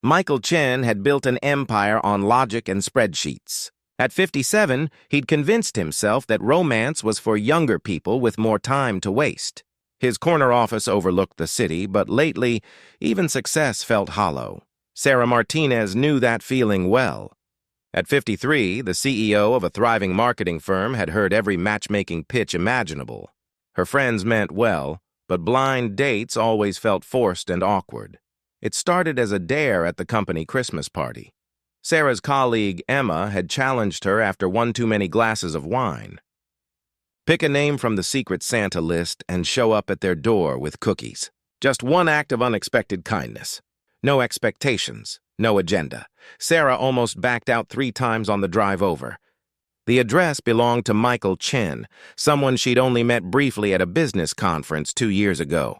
Michael Chen had built an empire on logic and spreadsheets. At 57, he'd convinced himself that romance was for younger people with more time to waste. His corner office overlooked the city, but lately, even success felt hollow. Sarah Martinez knew that feeling well. At 53, the CEO of a thriving marketing firm had heard every matchmaking pitch imaginable. Her friends meant well, but blind dates always felt forced and awkward. It started as a dare at the company Christmas party. Sarah's colleague, Emma, had challenged her after one too many glasses of wine. Pick a name from the Secret Santa list and show up at their door with cookies. Just one act of unexpected kindness. No expectations, no agenda. Sarah almost backed out 3 times on the drive over. The address belonged to Michael Chen, someone she'd only met briefly at a business conference 2 years ago.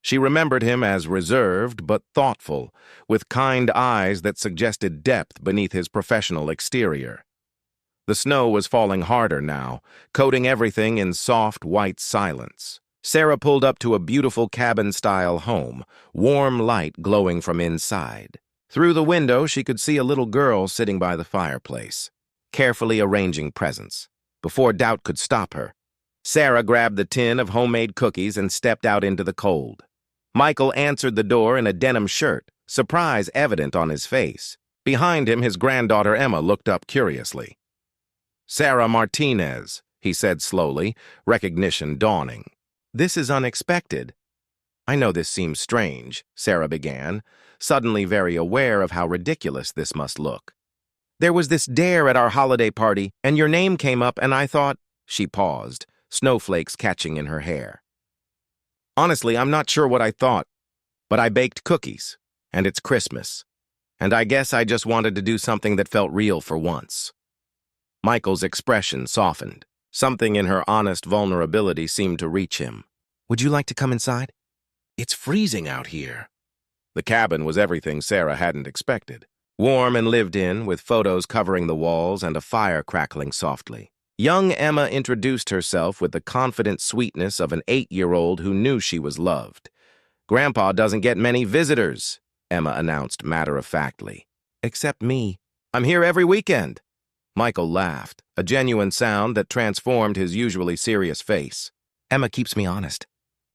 She remembered him as reserved but thoughtful, with kind eyes that suggested depth beneath his professional exterior. The snow was falling harder now, coating everything in soft white silence. Sarah pulled up to a beautiful cabin-style home, warm light glowing from inside. Through the window, she could see a little girl sitting by the fireplace, carefully arranging presents. Before doubt could stop her, Sarah grabbed the tin of homemade cookies and stepped out into the cold. Michael answered the door in a denim shirt, surprise evident on his face. Behind him, his granddaughter Emma looked up curiously. "Sarah Martinez," he said slowly, recognition dawning. "This is unexpected." "I know this seems strange," Sarah began, suddenly very aware of how ridiculous this must look. "There was this dare at our holiday party, and your name came up, and I thought—" She paused, snowflakes catching in her hair. "Honestly, I'm not sure what I thought, but I baked cookies, and it's Christmas, and I guess I just wanted to do something that felt real for once." Michael's expression softened. Something in her honest vulnerability seemed to reach him. "Would you like to come inside? It's freezing out here." The cabin was everything Sarah hadn't expected. Warm and lived in, with photos covering the walls and a fire crackling softly. Young Emma introduced herself with the confident sweetness of an 8-year-old who knew she was loved. "Grandpa doesn't get many visitors," Emma announced matter-of-factly. "Except me. I'm here every weekend." Michael laughed, a genuine sound that transformed his usually serious face. "Emma keeps me honest.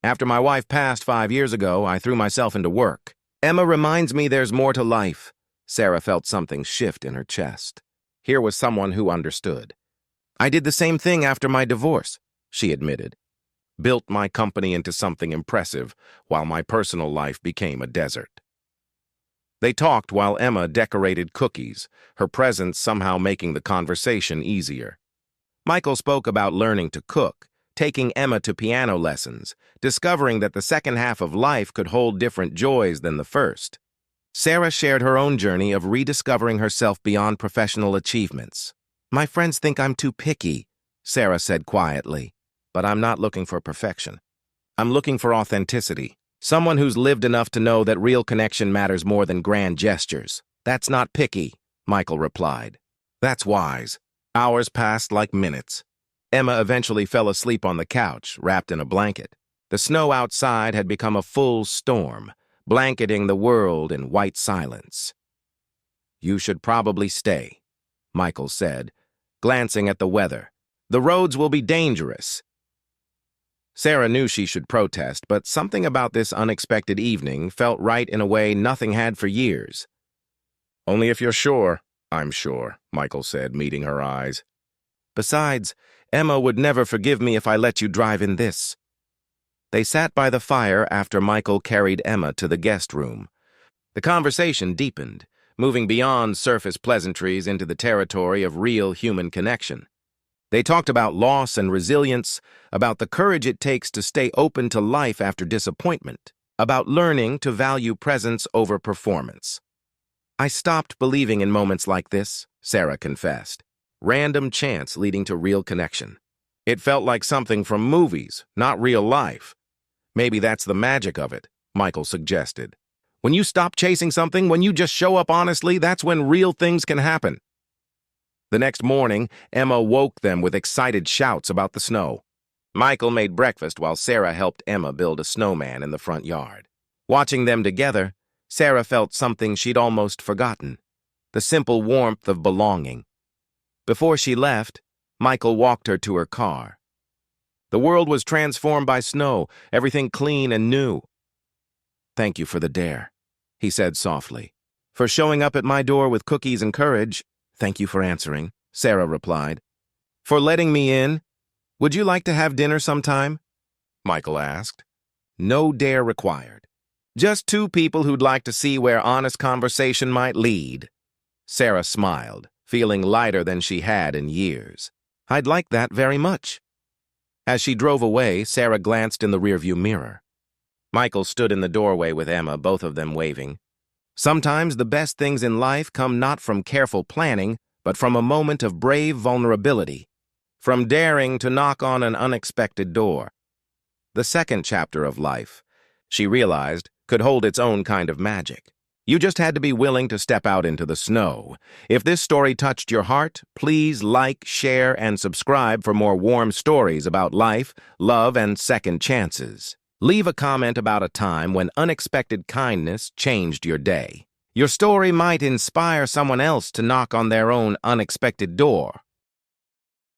After my wife passed 5 years ago, I threw myself into work. Emma reminds me there's more to life." Sarah felt something shift in her chest. Here was someone who understood. "I did the same thing after my divorce," she admitted. "Built my company into something impressive, while my personal life became a desert." They talked while Emma decorated cookies, her presence somehow making the conversation easier. Michael spoke about learning to cook, taking Emma to piano lessons, discovering that the second half of life could hold different joys than the first. Sarah shared her own journey of rediscovering herself beyond professional achievements. "My friends think I'm too picky," Sarah said quietly, "but I'm not looking for perfection. I'm looking for authenticity. Someone who's lived enough to know that real connection matters more than grand gestures." "That's not picky," Michael replied. "That's wise." Hours passed like minutes. Emma eventually fell asleep on the couch, wrapped in a blanket. The snow outside had become a full storm, blanketing the world in white silence. "You should probably stay," Michael said, glancing at the weather. "The roads will be dangerous." Sarah knew she should protest, but something about this unexpected evening felt right in a way nothing had for years. "Only if you're sure." "I'm sure," Michael said, meeting her eyes. "Besides, Emma would never forgive me if I let you drive in this." They sat by the fire after Michael carried Emma to the guest room. The conversation deepened, moving beyond surface pleasantries into the territory of real human connection. They talked about loss and resilience, about the courage it takes to stay open to life after disappointment, about learning to value presence over performance. "I stopped believing in moments like this," Sarah confessed. "Random chance leading to real connection. It felt like something from movies, not real life." "Maybe that's the magic of it," Michael suggested. "When you stop chasing something, when you just show up honestly, that's when real things can happen." The next morning, Emma woke them with excited shouts about the snow. Michael made breakfast while Sarah helped Emma build a snowman in the front yard. Watching them together, Sarah felt something she'd almost forgotten, the simple warmth of belonging. Before she left, Michael walked her to her car. The world was transformed by snow, everything clean and new. "Thank you for the dare," he said softly. "For showing up at my door with cookies and courage." "Thank you for answering," Sarah replied. "For letting me in. Would you like to have dinner sometime?" Michael asked. No dare required. Just two people who'd like to see where honest conversation might lead. Sarah smiled, feeling lighter than she had in years. "I'd like that very much." As she drove away, Sarah glanced in the rearview mirror. Michael stood in the doorway with Emma, both of them waving. Sometimes the best things in life come not from careful planning, but from a moment of brave vulnerability, from daring to knock on an unexpected door. The second chapter of life, she realized, could hold its own kind of magic. You just had to be willing to step out into the snow. If this story touched your heart, please like, share, and subscribe for more warm stories about life, love, and second chances. Leave a comment about a time when unexpected kindness changed your day. Your story might inspire someone else to knock on their own unexpected door.